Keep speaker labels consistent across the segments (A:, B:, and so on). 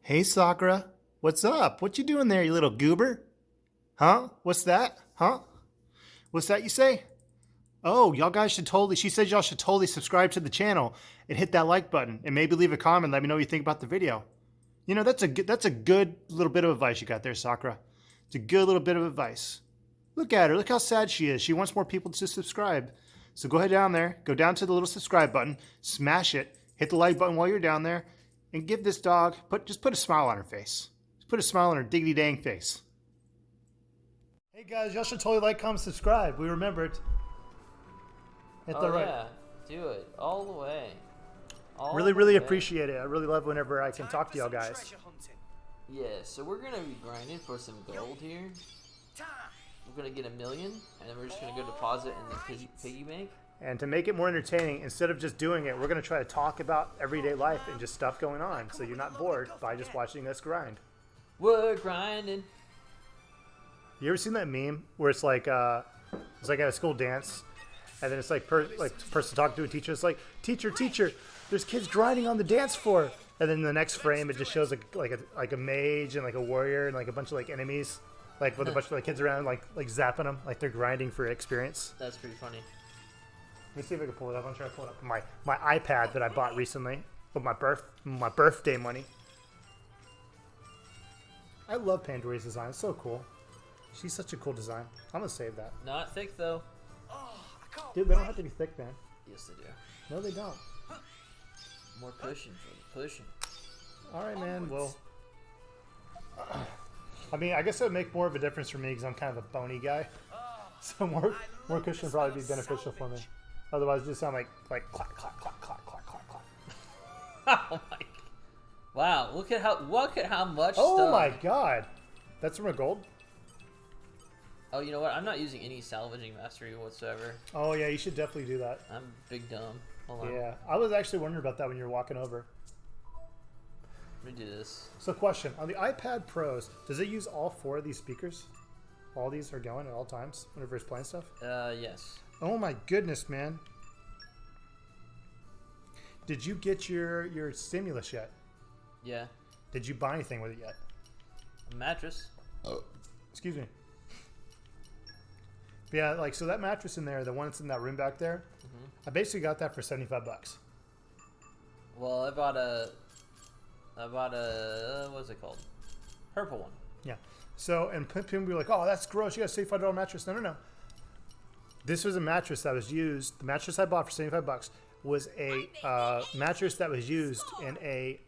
A: Hey, Sakura. What's up? What you doing there, you little goober? Huh? What's that? Huh? What's that you say? Oh, y'all guys should totally, she said y'all should totally subscribe to the channel and hit that like button and maybe leave a comment. Let me know what you think about the video. You know, that's a good little bit of advice you got there, Sakura. It's a good little bit of advice. Look at her. Look how sad she is. She wants more people to subscribe. So go ahead down there, go down to the little subscribe button, smash it, hit the like button while you're down there, and give this dog, just put a smile on her face. Just put a smile on her diggity dang face. Hey guys, y'all should totally like, comment, subscribe. We remembered. Hit the right.
B: Yeah, do it all the way.
A: Really appreciate it. I really love whenever I can talk to y'all guys.
B: Yeah, so we're gonna be grinding for some gold here. We're gonna get 1 million, and then we're just gonna go deposit in the piggy bank.
A: And to make it more entertaining, instead of just doing it, we're going to try to talk about everyday life and just stuff going on, so you're not bored by just watching us grind.
B: We're grinding.
A: You ever seen that meme where it's like at a school dance, and then it's like person talking to a teacher. It's like, teacher, there's kids grinding on the dance floor, and then the next frame it just shows like a mage and like a warrior and like a bunch of like enemies, like with a bunch of like kids around like zapping them, like they're grinding for experience.
B: That's pretty funny.
A: Let me see if I can pull it up. I'm trying to pull it up. My iPad that I bought recently with my birthday money. I love Pandora's design. It's so cool. She's such a cool design. I'm gonna save that.
B: Not thick though.
A: Dude, they don't have to be thick, man.
B: Yes, they do.
A: No, they don't.
B: More cushion for the pushing.
A: All right, man. Well, I mean, I guess it would make more of a difference for me because I'm kind of a bony guy. So more cushion would probably be beneficial for me. Otherwise, it just sound like clack, clack, clack, clack, clack, clack, clack.
B: Oh my! Wow! Look at how much.
A: Oh
B: stuff.
A: my God! That's from a gold.
B: Oh, you know what? I'm not using any salvaging mastery whatsoever.
A: Oh yeah, you should definitely do that.
B: I'm big dumb. Hold on.
A: Yeah, I was actually wondering about that when you were walking over.
B: Let me do this.
A: So, question on the iPad Pros, does it use all 4 of these speakers? All these are going at all times whenever it's playing stuff.
B: Yes.
A: Oh my goodness, man! Did you get your stimulus yet?
B: Yeah.
A: Did you buy anything with it yet?
B: A mattress.
A: Oh. Excuse me. Yeah, like so that mattress in there, the one that's in that room back there, I basically got that for $75.
B: Well, I bought a what's it called? Purple one.
A: Yeah. So and people were like, "Oh, that's gross. You got a $75 mattress." No. This was a mattress that was used. The mattress I bought for $75 was a mattress that was used in a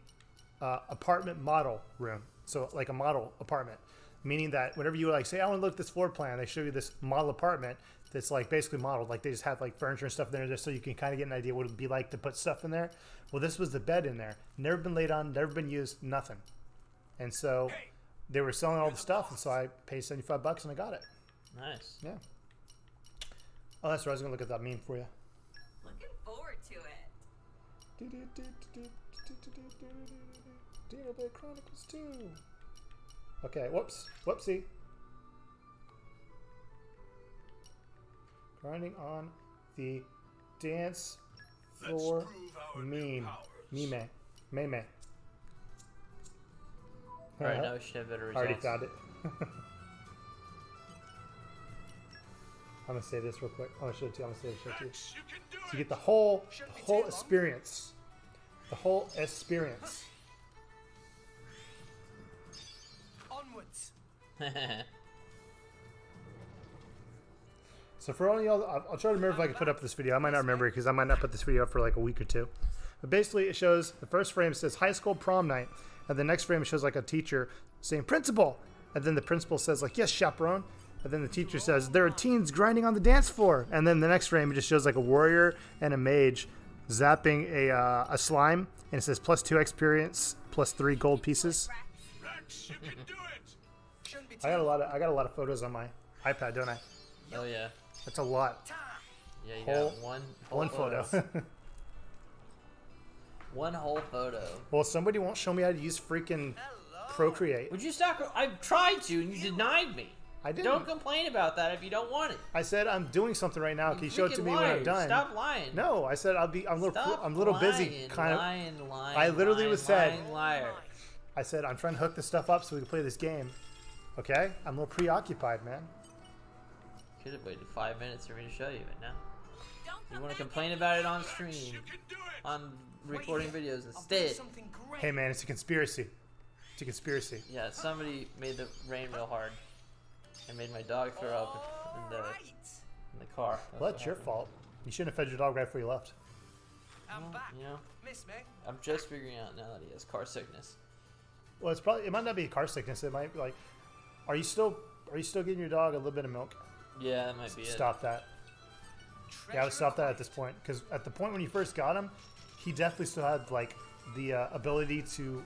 A: apartment model room. So like a model apartment, meaning that whenever you like say, "I want to look at this floor plan," they show you this model apartment that's like basically modeled. Like they just have like furniture and stuff in there just so you can kind of get an idea what it'd be like to put stuff in there. Well, this was the bed in there. Never been laid on, never been used, nothing. And so they were selling all the stuff, and so I paid $75 and I got it.
B: Nice.
A: Yeah. Oh, that's right. I was gonna look at that meme for you.
C: Looking forward to it.
A: Xenoblade Chronicles 2. Okay, whoopsie. Grinding on the dance floor meme.
B: Alright, now we should have better results.
A: Already found it. I'm gonna say this real quick. I'm gonna show it to you. So you get the whole experience. The whole experience.
C: Onwards.
A: So for all y'all, I'll try to remember if I can put up this video. I might not remember it because I might not put this video up for like a week or two. But basically, it shows the first frame says high school prom night, and the next frame it shows like a teacher saying principal, and then the principal says like yes chaperone, and then the teacher says there are teens grinding on the dance floor, and then the next frame it just shows like a warrior and a mage zapping a slime, and it says +2 experience, +3 gold pieces. I got a lot of photos on my iPad, don't I?
B: Oh yeah.
A: That's a lot.
B: Yeah, you got one
A: photo.
B: One whole photo.
A: Well, somebody won't show me how to use freaking Procreate.
B: Would you stop? I've tried to, and you denied me.
A: I didn't.
B: Don't complain about that if you don't want it.
A: I said I'm doing something right now. Can you show it to me when I'm done?
B: Stop lying.
A: No, I said I'm a little busy. Kind of.
B: Lying.
A: I literally was said.
B: Liar.
A: I said, I'm trying to hook this stuff up so we can play this game. Okay? I'm a little preoccupied, man.
B: Could have waited 5 minutes for me to show you, but no. You want to complain about it on stream, on recording videos instead.
A: Hey, man, it's a conspiracy. It's a conspiracy.
B: Yeah, somebody made the rain real hard and made my dog throw up in the car.
A: Well, that's your fault. You shouldn't have fed your dog right before you left.
C: I'm back.
B: You know,
C: Miss me?
B: I'm just figuring out now that he has car sickness.
A: Well, it might not be car sickness. It might be like, are you still giving your dog a little bit of milk?
B: Yeah, that might be it.
A: Stop that. You gotta stop that at this point, because at the point when you first got him, he definitely still had like the ability to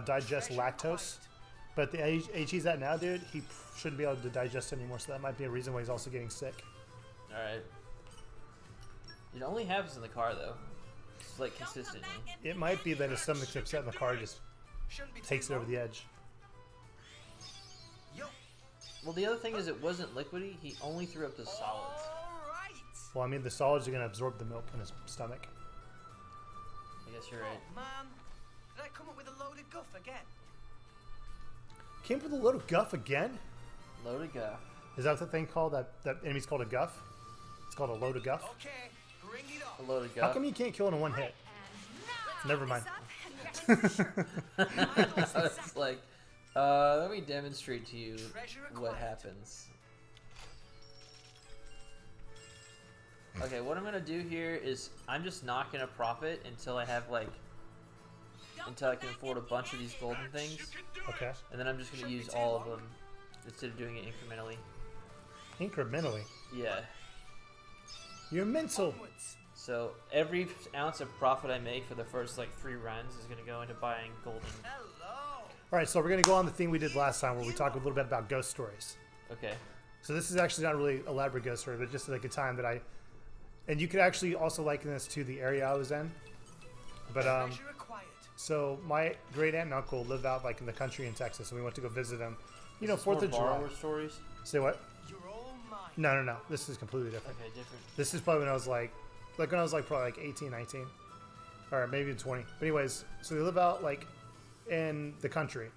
A: digest lactose. But the age he's at now, dude, he shouldn't be able to digest anymore. So that might be a reason why he's also getting sick.
B: All right. It only happens in the car though. It's like consistently.
A: It might be that his stomach's upset and the car just takes it over the edge.
B: Well, the other thing is it wasn't liquidy. He only threw up the solids.
A: Well, I mean, the solids are gonna absorb the milk in his stomach.
B: I guess you're right.
C: Oh, man. Did I come up with a load of guff again?
A: Came with a load of guff again?
B: Load of guff.
A: Is that what the thing called? That enemy's called a guff? It's called a load of guff?
C: Okay, bring it
B: A
C: on.
B: load of
A: How
B: guff.
A: come you can't kill it in one hit? Never mind.
B: It's like, let me demonstrate to you what happens. Okay, what I'm gonna do here is I'm just not gonna profit until I have like, until I can afford a bunch of these golden things,
A: Okay.
B: and then I'm just gonna use all of them instead of doing it incrementally.
A: Incrementally.
B: Yeah.
A: You're mental.
C: Onwards.
B: So every ounce of profit I make for the first like 3 runs is gonna go into buying golden.
C: Hello.
A: All right, so we're gonna go on the thing we did last time, where we talked a little bit about ghost stories.
B: Okay.
A: So this is actually not really elaborate ghost story, but just like a time that and you could actually also liken this to the area I was in. But
C: Treasure acquired.
A: so my great aunt and uncle live out like in the country in Texas, and we went to go visit them. You know,
B: Is this
A: 4th of
B: more
A: July.
B: borrower stories.
A: Say what?
C: You're all mine.
A: No. This is completely different.
B: Okay, different.
A: This is probably when I was like when I was like probably like 18, 19, or maybe even 20. But anyways, so they live out like in the country,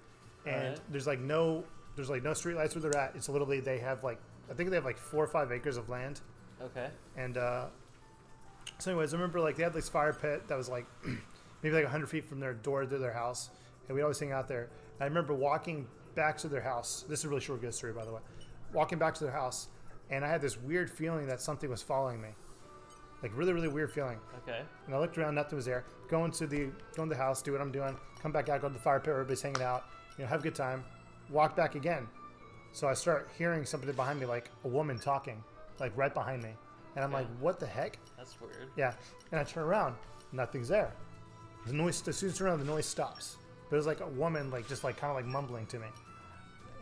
A: and
B: Alright.
A: there's no street lights where they're at. It's literally they have like, I think they have like 4 or 5 acres of land,
B: Okay.
A: and so anyways, I remember like they had this fire pit that was like maybe like 100 feet from their door to their house, and we'd always hang out there. And I remember walking back to their house. This is a really short ghost story, by the way. Walking back to their house, and I had this weird feeling that something was following me. Like really, really weird feeling.
B: Okay.
A: And I looked around, nothing was there. Go into the house, do what I'm doing, come back out, go to the fire pit, everybody's hanging out, have a good time, walk back again. So I start hearing something behind me, like a woman talking, like right behind me. And I'm
B: Okay.
A: like, what the heck?
B: That's weird.
A: Yeah. And I turn around, nothing's there. The noise, as soon as I turn around, the noise stops. But it was like a woman, like just like kind of like mumbling to me.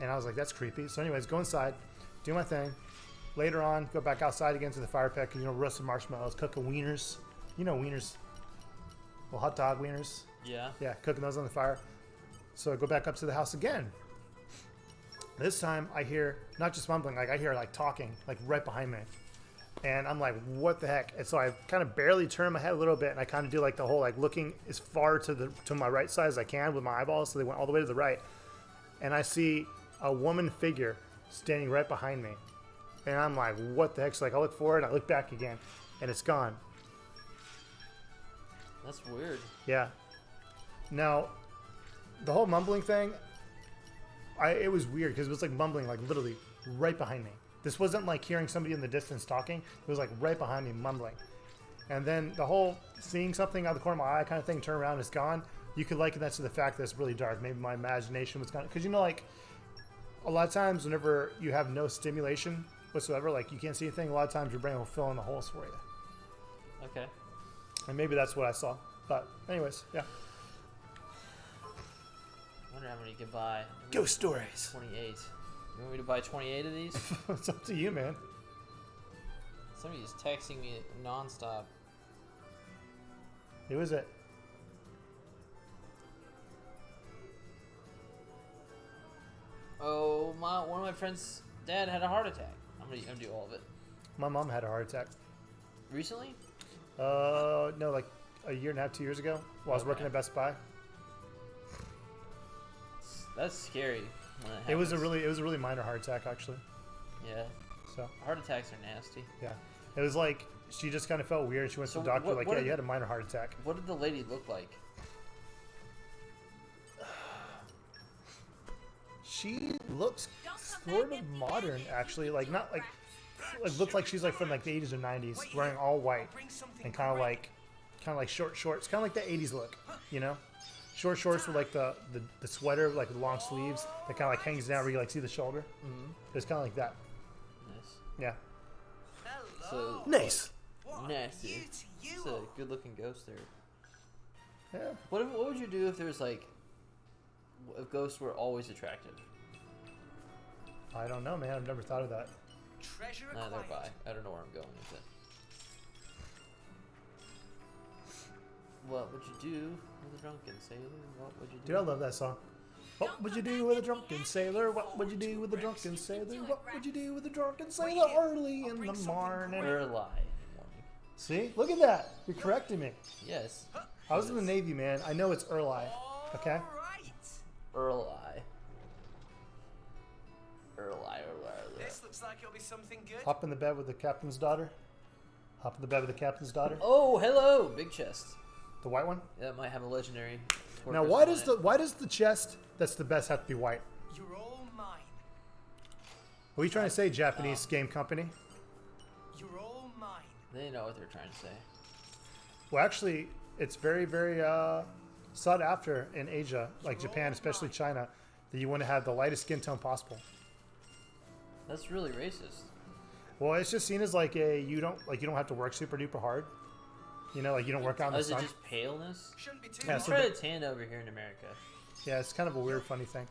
A: And I was like, that's creepy. So anyways, go inside, do my thing. Later on, go back outside again to the fire pit, roasted marshmallows, cooking wieners. Wieners. Well, hot dog wieners.
B: Yeah.
A: Yeah, cooking those on the fire. So I go back up to the house again. This time I hear not just mumbling, like I hear like talking, like right behind me. And I'm like, what the heck? And so I kind of barely turn my head a little bit, and I kind of do like the whole like looking as far to my right side as I can with my eyeballs, so they went all the way to the right. And I see a woman figure standing right behind me. And I'm like, what the heck? So like I look forward, I look back again, and it's gone.
B: That's weird.
A: Yeah. Now, the whole mumbling thing, it was weird because it was like mumbling, like literally right behind me. This wasn't like hearing somebody in the distance talking. It was like right behind me mumbling. And then the whole seeing something out of the corner of my eye kind of thing, turn around, it's gone. You could liken that to the fact that it's really dark. Maybe my imagination was kind of, because like a lot of times whenever you have no stimulation whatsoever, like you can't see anything, a lot of times your brain will fill in the holes for you.
B: Okay.
A: And maybe that's what I saw. But anyways, yeah.
B: I wonder how many you can buy.
A: Ghost stories.
B: 28. You want me to buy 28 of these?
A: It's up to you, man.
B: Somebody's texting me nonstop.
A: Who is it?
B: Oh, one of my friends' dad had a heart attack. I'm gonna do all of it.
A: My mom had a heart attack.
B: Recently?
A: No, like a year and a half, 2 years ago, while I was
B: Okay.
A: working at Best Buy.
B: That's scary. When it
A: It was a
B: happens.
A: really minor heart attack actually.
B: Yeah.
A: So
B: Heart attacks are nasty.
A: yeah, it was like she just kind of felt weird. She went
B: So
A: to the doctor
B: what-
A: like,
B: what
A: yeah,
B: did-
A: you had a minor heart attack.
B: What did the lady look like?
A: She looks sort of modern actually, like not like looked like she's like from like the 80s or 90s, wearing all white and kind of like short shorts, kind of like the 80s look, you know, short shorts with like the sweater like the long sleeves that kind of like hangs down where you like see the shoulder.
B: Mm-hmm.
A: It's kind of like that.
B: Nice.
A: Yeah.
B: So
A: Nice.
B: nasty. It's a good-looking ghost there.
A: Yeah.
B: What would you do if there's like if ghosts were always attractive?
A: I don't know, man. I've never thought of that.
C: Treasure
B: Neither
C: acquired.
B: have I. I don't know where I'm going with it. What would you do with a drunken sailor? What would you do?
A: Dude, I love that song. What would you do with a drunken sailor? What would you do with a drunken sailor? What would you do with a drunken sailor early in the morning?
B: Early morning.
A: See? Look at that. You're correcting me.
B: Yes.
A: I was in the Navy, man. I know it's early. Okay?
C: Alright.
B: Early. Early.
C: This looks like it'll be something good.
A: Hop in the bed with the captain's daughter. Hop in the bed with the captain's daughter.
B: Oh, hello, big chest.
A: The white one.
B: That might have a legendary.
A: Now,
B: porpoise on it.
A: why does the chest that's the best have to be white?
C: You're all mine.
A: What are you trying to say, Japanese game company?
C: You're all mine.
B: They know what they're trying to say.
A: Well, actually, it's very, very sought after in Asia, like Japan, especially China, that you want to have the lightest skin tone possible.
B: That's really racist.
A: Well, it's just seen as like you don't have to work super duper hard. You know, like you don't work out in
B: Oh,
A: the
B: is it
A: sun.
B: just paleness?
C: Shouldn't be too
A: Yeah,
B: We
A: so
B: try
A: the-
B: to tan over here in America.
A: Yeah, it's kind of a weird, funny thing.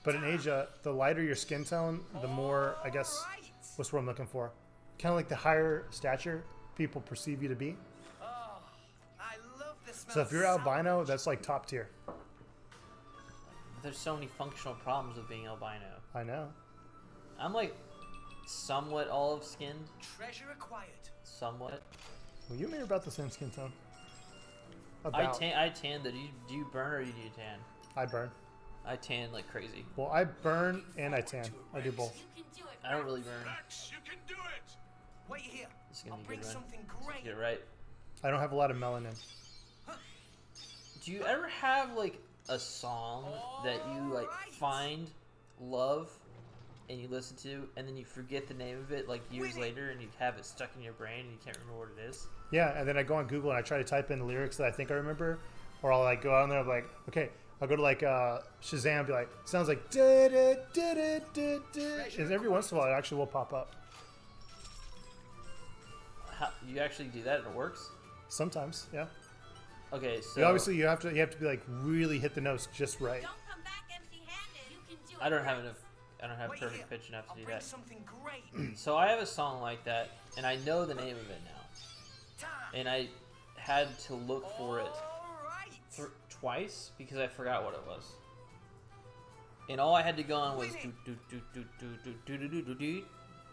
A: But in Asia, the lighter your skin tone, the more, I guess,
C: Alright.
A: what's what I'm looking for? Kind of like the higher stature people perceive you to be.
C: Oh, I love the smell.
A: So if you're
C: of
A: albino,
C: salvage.
A: that's like top tier.
B: There's so many functional problems with being albino.
A: I know.
B: I'm like somewhat olive skinned.
C: Treasure acquired.
B: Somewhat.
A: Well, you and me are about the same skin tone.
B: I
A: About.
B: tan though. Do you burn or do you tan?
A: I burn.
B: I tan like crazy.
A: Well, I burn and I tan. I do both.
B: I don't really burn.
C: You can do it. Wait here.
B: This is gonna
C: I'll
B: be a
C: bring
B: good run.
C: something
B: Get
C: great.
B: it right.
A: I don't have a lot of melanin.
B: Do you ever have like a song that you like
C: Alright.
B: find, love, and you listen to, and then you forget the name of it like years later, and you have it stuck in your brain and you can't remember what it is?
A: Yeah, and then I go on Google and I try to type in the lyrics that I think I remember, or I'll like go out there and be like, okay, I'll go to like Shazam and be like, sounds like da da da da da da, and every once in a while it actually will pop up.
B: How, you actually do that and it works?
A: Sometimes, yeah.
B: Okay, so
A: But obviously you have to be like really hit the notes just right.
D: Don't come back empty-handed. You can do it.
B: I don't have enough. I don't have
C: Wait
B: perfect
C: here.
B: pitch enough
C: I'll
B: to do
C: bring
B: that.
C: something great.
B: So I have a song like that, and I know the name of it now,
C: Time.
B: and I had to look for it
C: Alright.
B: twice because I forgot what it was. And all I had to go on was do do do do do do do do do do do.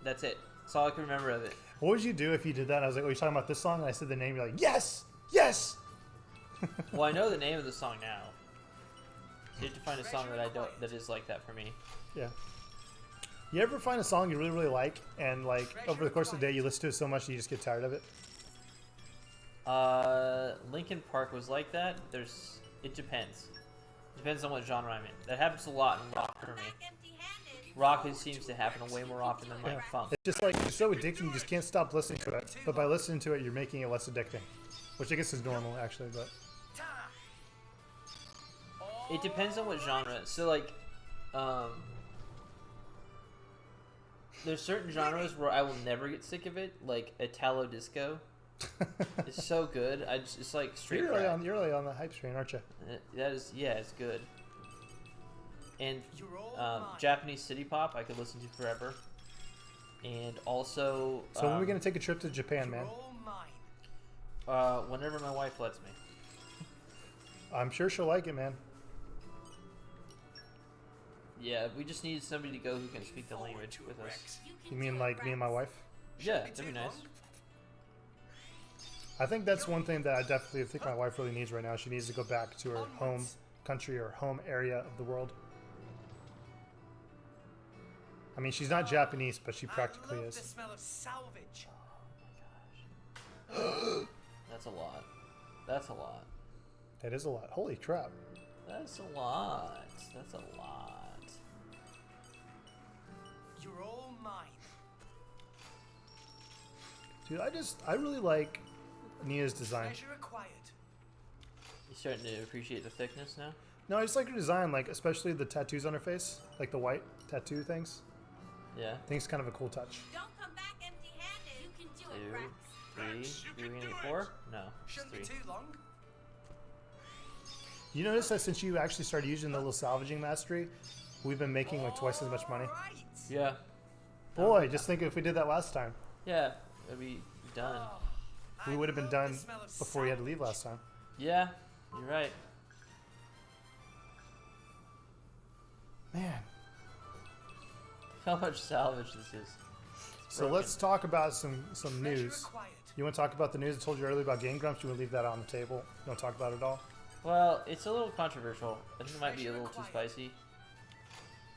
B: That's it. That's all I can remember of it.
A: What would you do if you did that? And I was like, oh, you're talking about this song? And I said the name, you're like, yes! Yes!
B: Well, I know the name of the song now. So you have to find a song that I don't that is like that for me.
A: Yeah. You ever find a song you really, really like, and like over the course of the day you listen to it so much that you just get tired of it?
B: Linkin Park was like that. It depends. Depends on what genre I'm in. That happens a lot in rock for
D: Come
B: me.
D: back empty-handed.
B: Rock seems to happen way more often than like
A: Yeah.
B: funk.
A: It's just like, you're so addicting, you just can't stop listening to it. But by listening to it, you're making it less addicting. Which I guess is normal, actually, but...
C: Time.
B: It depends on what genre. So like, there's certain genres where I will never get sick of it, like Italo disco. It's so good. It's like straight
A: You're really,
B: crack.
A: you're really on the hype train, aren't you?
B: That is, yeah, it's good. And
C: You're all mine.
B: Japanese city pop, I could listen to forever. And also,
A: So when are we going to take a trip to Japan,
C: You're
A: man?
C: all mine.
B: whenever my wife lets me.
A: I'm sure she'll like it, man.
B: Yeah, we just need somebody to go who can speak the language with us.
A: You mean like me and my wife?
B: Yeah, that'd be nice.
A: I think that's one thing that I definitely think my wife really needs right now. She needs to go back to her home country or home area of the world. I mean, she's not Japanese, but she
C: I
A: practically
C: love
A: is.
C: the smell of salvage.
B: That's a lot. That's a lot.
A: That is a lot. Holy crap.
B: That's a lot. That's a lot.
C: You're all mine.
A: Dude, I really like Nia's design.
C: Pleasure acquired.
B: You starting to appreciate the thickness now?
A: No, I just like her design, like especially the tattoos on her face, like the white tattoo things.
B: Yeah.
A: I think it's kind of a cool touch.
D: Don't come back empty-handed. You can do it,
B: 2,
D: Rex.
B: 3. You're gonna get 4? No. Just
C: Shouldn't
B: 3.
C: be too long.
A: You notice that since you actually started using the little salvaging mastery, we've been making like twice as much money.
C: Alright.
B: Yeah.
A: Boy, just think if we did that last time,
B: Yeah. It'd be done.
A: we would have been done before we had to leave last time.
B: Yeah. You're right.
A: Man.
B: How much salvage this is.
A: So let's talk about some
C: Pleasure
A: news.
C: acquired.
A: You want to talk about the news I told you earlier about Game Grumps? You want to leave that on the table? You want to talk about it all?
B: Well, it's a little controversial. I think it might be a little too spicy.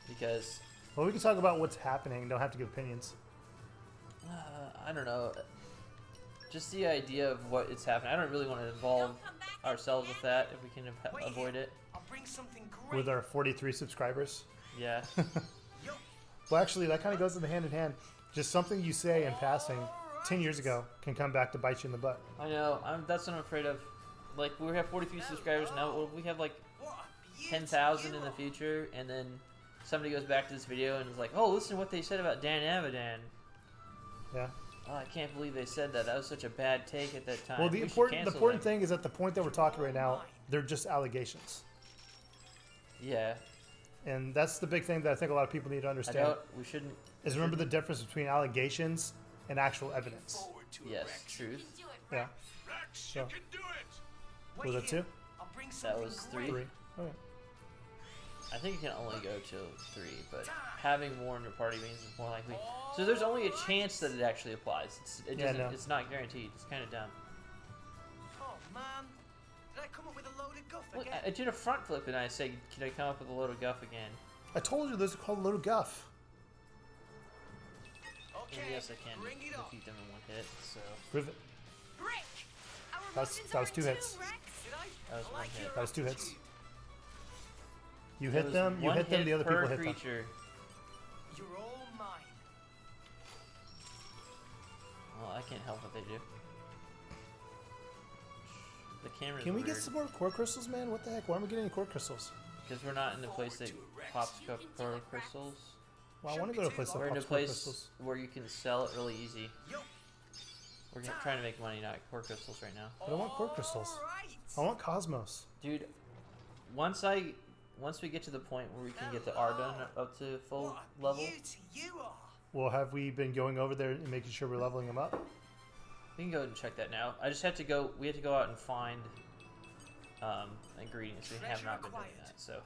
B: Because,
A: Well, we can talk about what's happening. Don't have to give opinions.
B: I don't know. Just the idea of what is happening. I don't really want to involve
D: Don't come back
B: ourselves with that if we can
C: Wait
B: avoid
C: here.
B: it.
C: I'll bring something great.
A: With our 43 subscribers.
B: Yeah.
C: Yo.
A: Well, actually, that kind of goes in hand in hand. Just something you say in passing 10 years ago can come back to bite you in the butt.
B: I know. That's what I'm afraid of. Like, we have 43 subscribers now. What if we have, like,
C: What a beauty
B: 10,000
C: you
B: in the
C: are.
B: future, and then somebody goes back to this video and is like, oh, listen to what they said about Dan Avidan.
A: Yeah.
B: Oh, I can't believe they said that. That was such a bad take at that time.
A: Well, the
B: We should
A: important
B: cancel them.
A: thing is at the point that we're talking right now, they're just allegations,
B: Yeah.
A: and that's the big thing that I think a lot of people need to
B: I
A: understand.
B: don't. We shouldn't.
A: Is remember the difference between allegations and actual evidence.
C: Forward to it,
B: Yes,
C: Rex.
D: You
B: truth.
D: can do it,
A: Yeah.
D: Rex.
A: So,
C: Wait
A: was that
C: here.
A: 2?
C: I'll bring
B: That
C: something
B: was
C: great.
B: 3.
A: 3. Okay.
B: I think you can only go to 3, but having more in your party means it's more likely. So there's only a chance that it actually applies. It
A: Yeah,
B: doesn't.
A: no.
B: It's not guaranteed. It's kind of dumb.
C: Oh man, did I come up with a load of guff
B: Look,
C: again?
B: I did a front flip and I said, "Can I come up with a load of guff again?"
A: I told you those are called little guff.
C: Okay,
B: And yes, I can
C: bring it on.
B: defeat them in one hit. So
A: Rivet.
D: Break. Our
A: That's-
D: emotions
A: that was
D: are
A: 2
D: in
A: hits.
D: tune, Rex.
C: Did I?
B: That was
C: I
B: one
C: like
B: hit.
C: your
A: That was 2 hits.
C: attitude.
A: You
B: it
A: hit
B: was
A: them. You
B: one
A: hit them. The other
B: per
A: people hit them.
B: creature.
C: You're all mine.
B: Well, I can't help what they do. The camera's
A: Can we
B: weird
A: get some more core crystals, man? What the heck? Why aren't we getting any core crystals?
B: because we're not in the place that pops core crystals.
A: Well, I want to go to a place that
B: We're in a
A: pops core
B: place
A: crystals.
B: where you can sell it really easy.
C: Yo.
B: We're trying to make money, not core crystals right now.
A: I don't want core crystals.
C: Alright.
A: I want Cosmos.
B: Dude, once we get to the point where we can get the R done up to full
C: What a
B: level,
C: beauty you are.
A: Well, have we been going over there and making sure we're leveling them up?
B: we can go ahead and check that now. I just have to go. We have to go out and find ingredients. We have
C: Treasure
B: not been doing
C: acquired.
B: that, so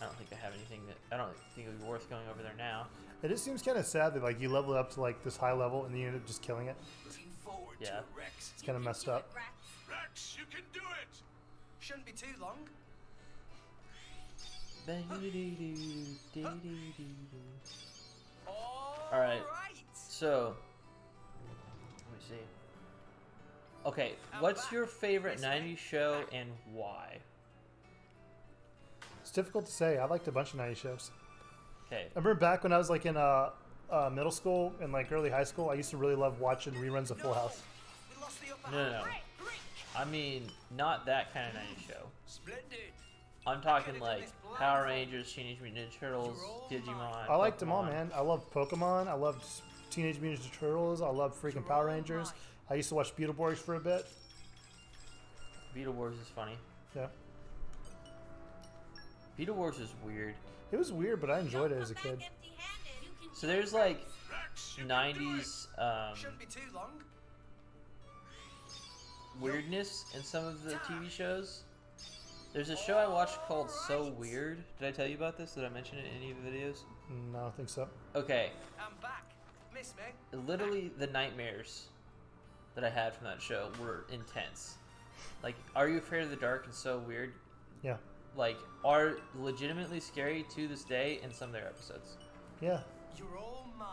B: I don't think I have anything that I don't think it would be worth going over there now.
A: It just seems kind of sad that like you level it up to like this high level and then you end up just killing it.
C: Looking forward
B: Yeah.
C: to it, Rex.
A: It's kind of messed up.
C: Rex, you can do it. Shouldn't be too long.
B: Alright. So, let me see. Okay, what's your favorite 90s show and why?
A: It's difficult to say. I liked a bunch of 90s shows.
B: Okay,
A: I remember back when I was like in middle school and like early high school, I used to really love watching reruns of Full House.
C: We lost the upper
B: no.
C: hand.
B: I mean, not that kind of 90s show.
C: Splendid.
B: I'm talking like Power Rangers, Teenage Mutant Ninja Turtles, Digimon.
A: I liked them all,
B: Pokemon.
A: man. I loved Pokemon. I loved Teenage Mutant Ninja Turtles. I loved freaking Power Rangers. I used to watch Beetleborgs for a bit.
B: Beetle Wars is funny.
A: Yeah.
B: Beetle Wars is weird.
A: It was weird, but I enjoyed it as a
D: Don't
A: kid.
D: come back empty-handed. You can
B: So
D: do it,
B: there's
D: Rex.
B: like 90s
C: Shouldn't be too long.
B: weirdness in some of the TV shows. There's a show I watched called So Weird. Did I tell you about this? Did I mention it in any of the videos?
A: No, I don't think so.
B: Okay,
C: I'm back. Miss me?
B: literally the nightmares that I had from that show were intense. Like, Are You Afraid of the Dark and So Weird,
A: Yeah.
B: like, are legitimately scary to this day in some of their episodes.
A: Yeah.
C: You're all mine.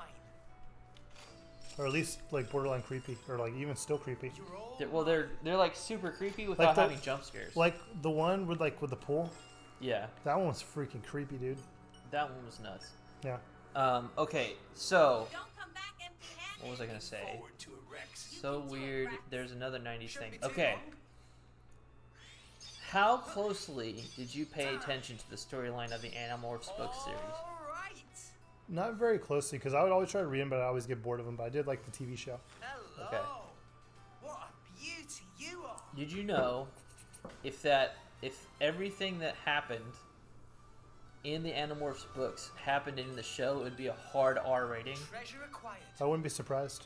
A: Or at least like borderline creepy, or like even still creepy.
C: You're all
B: Well,
C: mine.
B: they're like super creepy without
A: the-
B: having jump scares.
A: Like the one with the pool.
B: Yeah,
A: That one was freaking creepy, dude.
B: that one was nuts.
A: Yeah.
B: Okay, so
D: Don't come back empty-handed.
B: what was I gonna say?
C: Forward to a Rex.
B: So weird. There's another 90s
C: Shouldn't
B: thing.
C: be too
B: Okay,
C: long.
B: how closely did you pay attention to the storyline of the Animorphs book series?
C: All right.
A: Not very closely, because I would always try to read them, but I always get bored of them. But I did like the TV show.
C: Hello.
B: Okay.
C: What a beauty you are.
B: Did you know if everything that happened in the Animorphs books happened in the show, it would be a hard R rating?
C: Treasure acquired.
A: I wouldn't be surprised.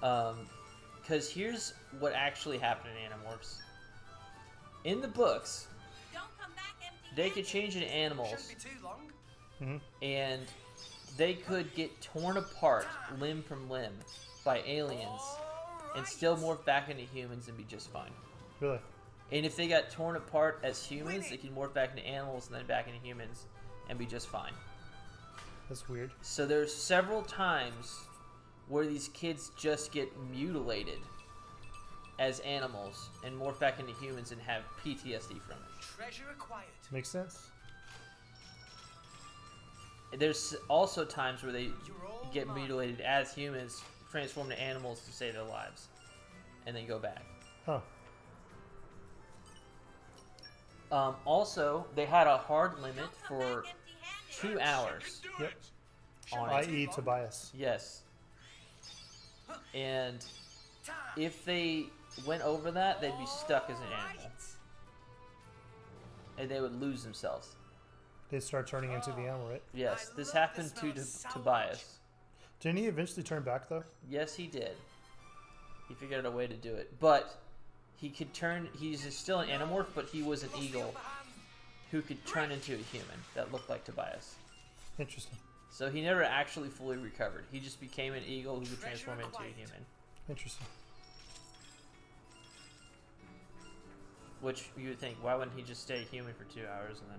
B: Because here's what actually happened in Animorphs. In the books,
D: Don't come back empty-handed.
B: they could change into animals,
C: Shouldn't be too long.
B: and they could get torn apart limb from limb by aliens,
C: All
B: and
C: right.
B: still morph back into humans and be just fine.
A: Really.
B: And if they got torn apart as humans, they can morph back into animals and then back into humans and be just fine.
A: That's weird.
B: So there's several times where these kids just get mutilated as animals and morph back into humans and have PTSD from it.
C: Treasure acquired.
A: Makes sense.
B: There's also times where they
C: You're all
B: get
C: mine.
B: mutilated as humans, transform to animals to save their lives, and then go back.
A: Huh.
B: Also, they had a hard limit
D: Don't come
B: for
D: back empty-handed.
B: 2 hours
A: Yep.
B: on it.
A: I.e. Tobias.
B: Yes. And
C: Time.
B: if they went over that, they'd be stuck as an
C: All
B: animal,
C: right.
B: and they would lose themselves.
A: They start turning into the animal, right?
B: Yes,
C: I
B: this
C: love
B: happened
C: the
B: to
C: smell of salvage.
B: Tobias.
A: Didn't he eventually turn back though?
B: Yes, he did. He figured out a way to do it, but he could turn. He's still an animorph, but he was an
C: Lost the
B: eagle
C: upper hand.
B: who could turn into a human that looked like Tobias.
A: Interesting.
B: So he never actually fully recovered. He just became an eagle who could
C: Treasure
B: transform into a
C: acquired.
B: human.
A: Interesting.
B: Which you would think, why wouldn't he just stay human for 2 hours and then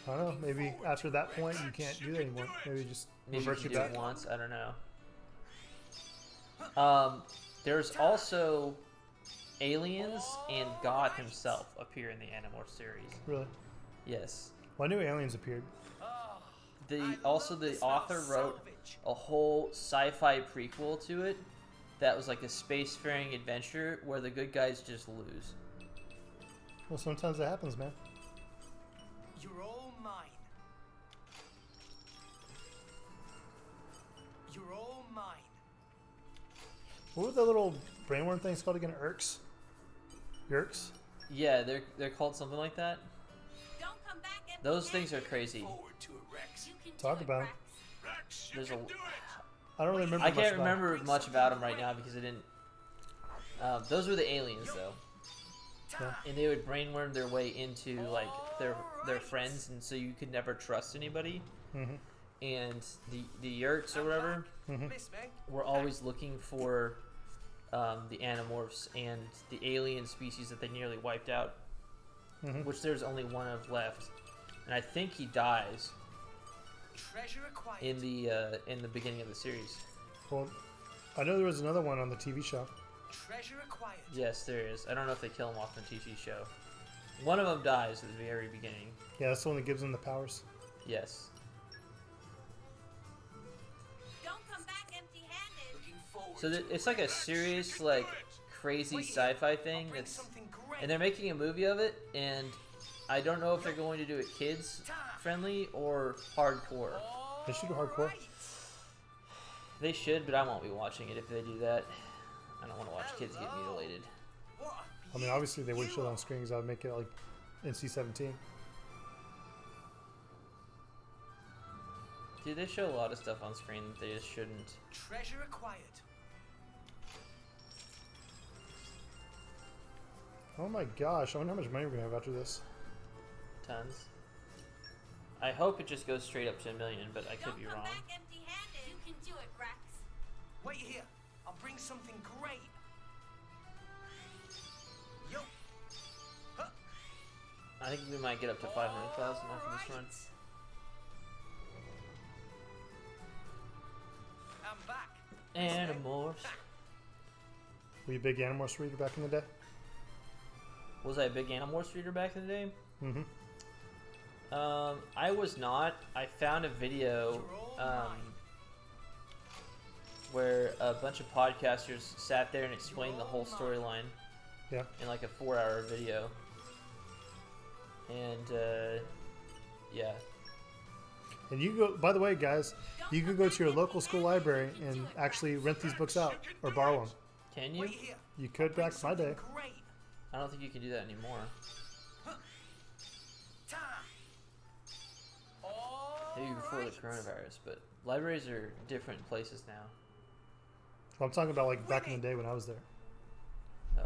A: I don't know. Maybe after that point you can't do that anymore. Maybe just
B: maybe
A: revert
B: he
A: you
B: could do
A: back.
B: it once? I don't know. There's also aliens and God himself appear in the Animorph series.
A: Really?
B: Yes.
A: Well, I knew aliens appeared.
C: Oh,
B: The
C: I
B: also
C: love
B: the
C: smell of
B: author wrote
C: salvage.
B: a whole sci-fi prequel to it that was like a spacefaring adventure where the good guys just lose.
A: Well, sometimes that happens, man.
C: You're all mine. You're all mine.
A: What were the little brainworm things called again? Irks? Yerks?
B: Yeah, they're called something like that.
D: Don't come back empty-handed.
B: Those things are crazy.
C: Forward to a Rex.
D: You can
A: Talk
D: do
A: about
D: it,
A: 'em.
D: Rex.
B: There's a
A: I don't really remember
B: I
A: much
B: can't
A: about
B: remember much about them right now because I didn't. Those were the aliens though,
A: Yeah.
B: and they would brainworm their way into like their friends, and so you could never trust anybody.
A: Mhm.
B: And the yurts or whatever
C: Miss me.
B: were always looking for the Animorphs and the alien species that they nearly wiped out,
A: Mhm.
B: which there's only one of left, and I think he dies
C: Treasure acquired.
B: in the beginning of the series.
A: Well, I know there was another one on the TV show.
C: Treasure acquired.
B: Yes, there is. I don't know if they kill him off in the TV show. One of them dies at the very beginning.
A: Yeah, that's the one that gives them the powers.
B: Yes.
D: Don't come back empty-handed.
C: Looking forward
B: So
C: to
B: it's like a serious, like, crazy sci-fi thing
C: bring
B: that's,
C: something great.
B: and they're making a movie of it, and I don't know if they're going to do it kids friendly or hardcore.
A: They should do hardcore.
C: Alright.
B: They should, but I won't be watching it if they do that. I don't want to watch kids get mutilated.
C: What a
A: I mean, obviously they would
C: beauty
A: show it
C: you
A: on screen because I would make it like NC-17.
B: Dude, they show a lot of stuff on screen that they just shouldn't.
C: are. Treasure acquired.
A: Oh my gosh, I wonder how much money we're gonna have after this.
B: Tons. I hope it just goes straight up to 1 million, but I could
D: Don't
B: be
D: come
B: wrong.
D: back empty-handed. You can do it, Rex.
C: Wait here. I'll bring something great. Yo. Huh.
B: I think we might get up to 500,000 after this run. Animals.
A: Were you a big Animorphs reader back in the day?
B: Was I a big Animorphs reader back in the day?
A: Mm-hmm.
B: I was not. I found a video where a bunch of podcasters sat there and explained the whole storyline
A: Yeah.
B: in like a 4-hour video. And yeah.
A: And you go. By the way, guys, you can go to your local school library and actually rent these books out or borrow them.
B: Can you?
C: Wait here.
A: You could back in my day.
C: Great.
B: I don't think you can do that anymore.
C: Time.
B: Maybe before the coronavirus, but libraries are different places now.
A: Well, I'm talking about like back in the day when I was there.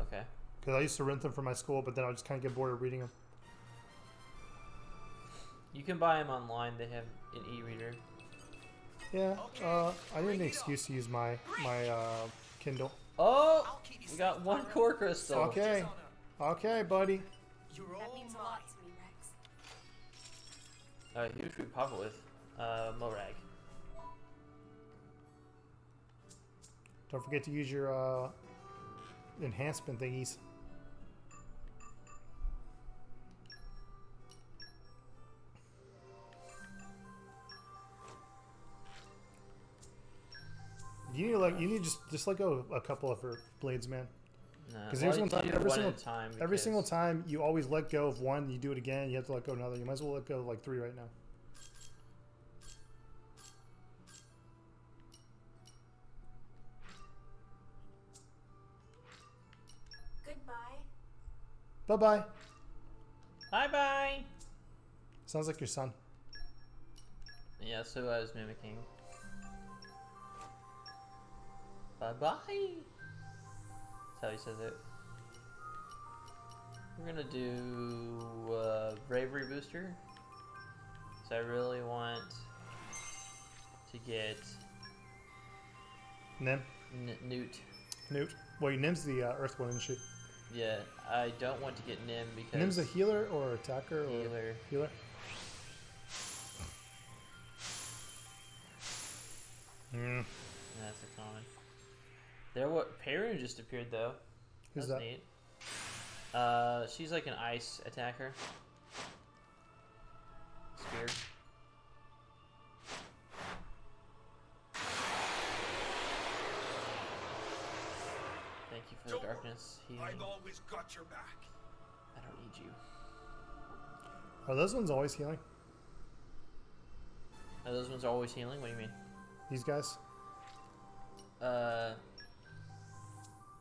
B: Okay.
A: Because I used to rent them for my school, but then I would just kind of get bored of reading them.
B: You can buy them online. They have an e-reader.
A: Yeah. I need an excuse to use my Kindle.
B: Oh, we got one core crystal.
A: Okay. Okay, buddy.
C: You're
D: That
C: all
D: means a
C: mine.
D: lot to me, Rex.
B: Who should we pop it with? Morag.
A: Don't forget to use your enhancement thingies. You need just let go of a couple of her blades, man.
B: No,
A: Because
B: well,
A: every
B: you
A: single
B: do
A: time,
B: one at a time
A: every
B: because-
A: single time you always let go of one, you do it again. You have to let go of another. You might as well let go of like 3 right now.
D: Goodbye.
A: Bye bye.
B: Bye bye.
A: Sounds like your son.
B: Yeah, so I was mimicking. Bye bye. That's how he says it. We're gonna do bravery booster. So I really want to get
A: Nim.
B: Newt.
A: Newt. Well, Nim's the Earth one, isn't she?
B: Yeah, I don't want to get Nim because
A: Nim's a healer or attacker or
B: healer.
A: healer.
B: That's a common. There, what Perun just appeared though.
A: Who's
B: That's
A: that?
B: neat. She's like an ice attacker. Spear. Thank you for the darkness.
E: I've always got your back.
B: I don't need you.
A: Are those ones always healing?
B: Are those ones always healing? What do you mean?
A: These guys?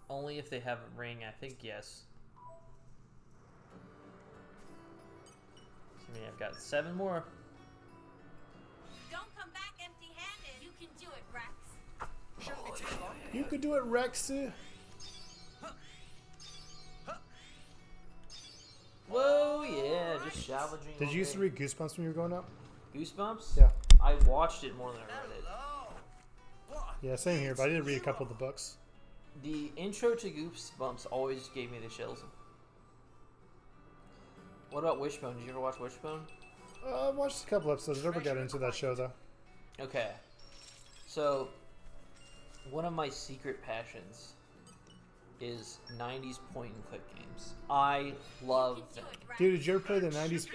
B: Only if they have a ring, I think, yes. I mean, I've got 7 more.
D: Don't come back empty-handed. You can do it, Rex.
C: Shouldn't be too long.
A: You could do it, Rex.
B: Whoa, yeah, just salvaging.
A: Did
B: all
A: you used to
B: day.
A: read Goosebumps when you were growing up?
B: Goosebumps?
A: Yeah.
B: I watched it more than I read it.
C: Hello. What?
A: Yeah, same here, but I did read a couple of the books.
B: The intro to Goosebumps always gave me the chills. What about Wishbone? Did you ever watch Wishbone?
A: I watched a couple episodes. I never got into that show, though.
B: Okay. So, one of my secret passions is 90s point-and-click games. I love them.
A: Dude, did you ever play the 90s,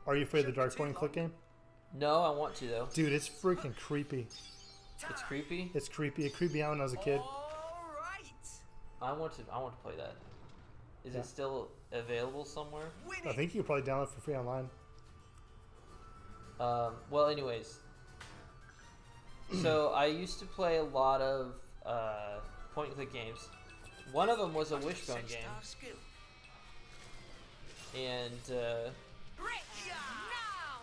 A: Are You Afraid of the Dark point and click game?
B: No, I want to, though.
A: Dude, it's freaking creepy.
B: It's creepy.
A: It's creepy. It creeped me out when I was a kid.
C: All right.
B: I want to play that. Is
A: Yeah.
B: it still available somewhere?
A: I think you could probably download it for free online.
B: Well, anyways. So, I used to play a lot of point-and-click games. One of them was a Wishbone game.
C: Six-star skill.
B: And
D: Rex, now!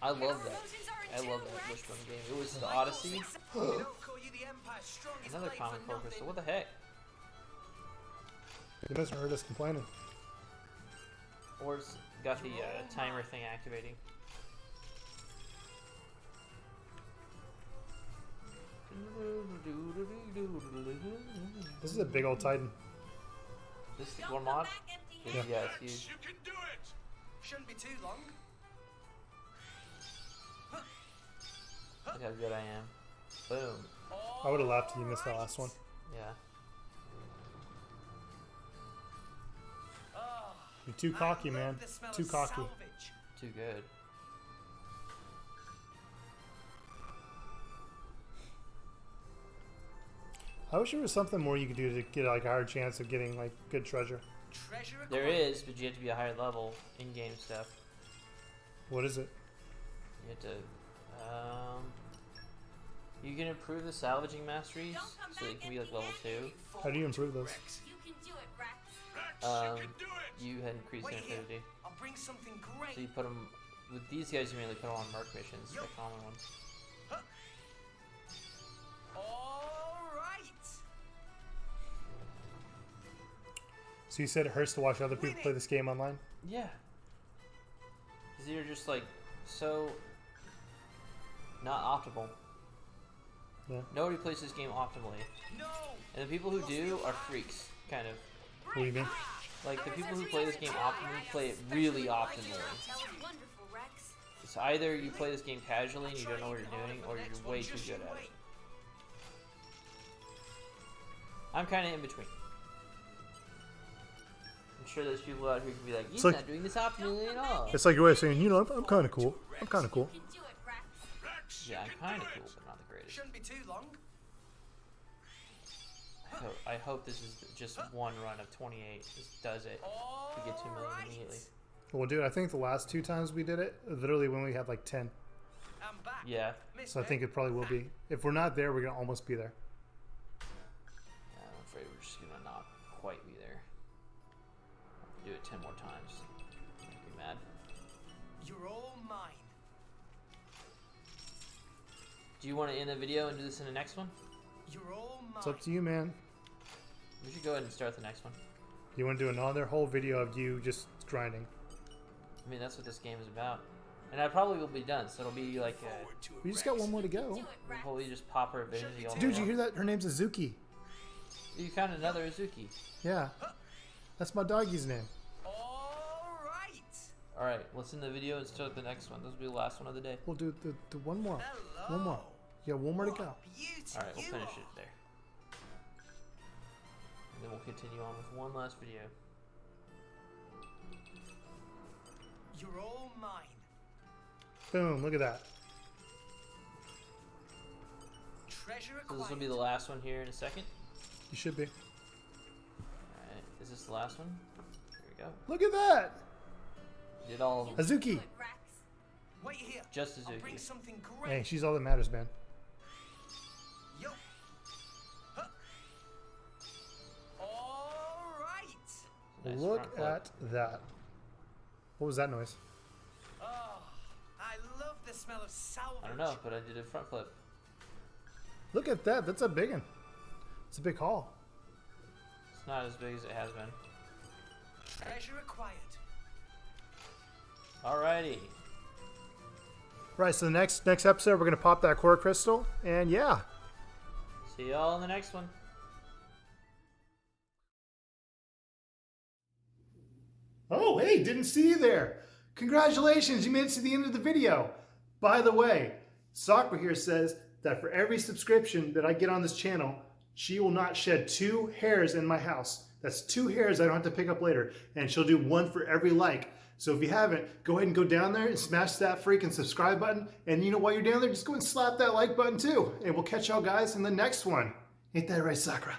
B: I love that.
D: Promotions are in
B: I love
D: tune,
B: that
D: Rex.
B: Wishbone game. It was the Odyssey.
C: They don't call you the Empire's strongest
B: Another
C: blade
B: common
C: for
B: core
C: nothing.
B: crystal. What the heck?
A: You must have heard us complaining.
B: Or it's got the timer thing activating.
A: This is a big old Titan.
B: This is
D: Don't
B: one
D: come
B: mod?
D: back empty-handed.
B: Yeah, it's huge.
E: You can do it.
C: Shouldn't be too long.
B: Look how good I am. Boom.
A: I would have left. You missed that last one.
B: Yeah.
C: Oh,
A: You're too cocky,
C: I
A: man.
C: love the smell
A: Too
C: of
A: cocky.
C: salvage.
B: Too good.
A: I wish there was something more you could do to get like a higher chance of getting like good treasure.
C: Treasure
B: There
C: acquired.
B: is, but you have to be a higher level in-game stuff.
A: What is it?
B: You have to, you can improve the salvaging masteries,
D: Don't come
B: so that you
D: back
B: can be like level 2.
A: How do you improve those?
D: You can do it, Rex.
E: Rex, you can do it!
B: You had increased
C: Wait here.
B: infinity.
C: I'll bring something
B: So
C: great.
B: you put them, with these guys you mainly put them on merc missions, the common ones.
C: All right.
A: So you said it hurts to watch other people play this game online?
B: Yeah. Because you're just like, so not optimal.
A: Yeah.
B: Nobody plays this game optimally.
C: No.
B: And the people who do are freaks, kind of.
A: What do you mean?
B: Like, the people who play this game optimally play it really optimally.
D: That was wonderful, Rex.
B: It's either you play this game casually and you don't know what you're doing, or you're way too good at it. I'm kind of in between. I'm sure there's people out here who can be like, he's
A: like-
B: not doing this optimally at all.
A: It's like your way of saying, you know, I'm kind of cool. I'm kind of cool.
D: You can do it, Rex.
E: Rex,
B: Yeah,
E: you
B: I'm
E: can
B: kind
E: do
B: of
E: it!
B: cool, but not the greatest.
C: Shouldn't be too long.
B: I hope this is just one run of 28. This does it. We get 2 million
C: Alright.
B: immediately.
A: Well, dude, I think the last 2 times we did it, literally we only had like 10.
C: I'm back.
B: Yeah.
A: So I think it probably will be. If we're not there, we're gonna almost be there.
B: I'm afraid we're just gonna not quite be there. Do it 10 more times. I'd be mad.
C: You're all mine.
B: Do you want to end the video and do this in the next one?
C: You're all mine.
A: It's up to you, man.
B: We should go ahead and start the next one.
A: You want to do another whole video of you just grinding?
B: I mean, that's what this game is about. And I probably will be done, so it'll be like
E: Forward to it,
A: We just got
E: Rex.
A: one more to go.
D: Do it,
B: we'll
D: Rex.
B: probably just pop her divinity all the
A: Dude,
B: way
A: you
B: up.
A: hear that? Her name's Azuki.
B: You found another Azuki.
A: Yeah. That's my doggy's name.
C: All right.
B: Alright, let's end the video and start the next one. This will be the last one of the day.
A: We'll do the one more.
C: Hello.
A: One more. Yeah, one more to go.
C: What beauty
B: Alright, we'll
C: you
B: finish
C: are.
B: it there. And then we'll continue on with one last video.
C: You're all mine.
A: Boom, look at that.
C: Treasure
B: So
C: acquired.
B: this will be the last one here in a second.
A: You should be.
B: Alright, is this the last one? Here we go.
A: Look at that!
B: Did all
D: Do
A: Azuki!
D: it, Rex.
C: Wait here.
B: just
C: I'll bring
B: Azuki.
C: something
A: Hey,
C: great.
A: she's all that matters, man.
C: Yo. Huh. All right.
B: Nice
A: Look
B: front flip.
A: at that. What was that noise?
C: Oh, I love the smell of salvage.
B: I don't know, but I did a front flip.
A: Look at that. That's a big one. It's a big haul.
B: It's not as big as it has been.
C: Treasure acquired.
B: Alrighty.
A: Right, so the next episode, we're going to pop that core crystal. And yeah.
B: See y'all in the next one.
A: Oh, hey, didn't see you there. Congratulations, you made it to the end of the video. By the way, Sakura here says that for every subscription that I get on this channel, she will not shed 2 hairs in my house. That's 2 hairs I don't have to pick up later. And she'll do 1 for every like. So if you haven't, go ahead and go down there and smash that freaking subscribe button. And you know, while you're down there, just go and slap that like button too. And we'll catch y'all guys in the next one. Ain't that right, Sakura?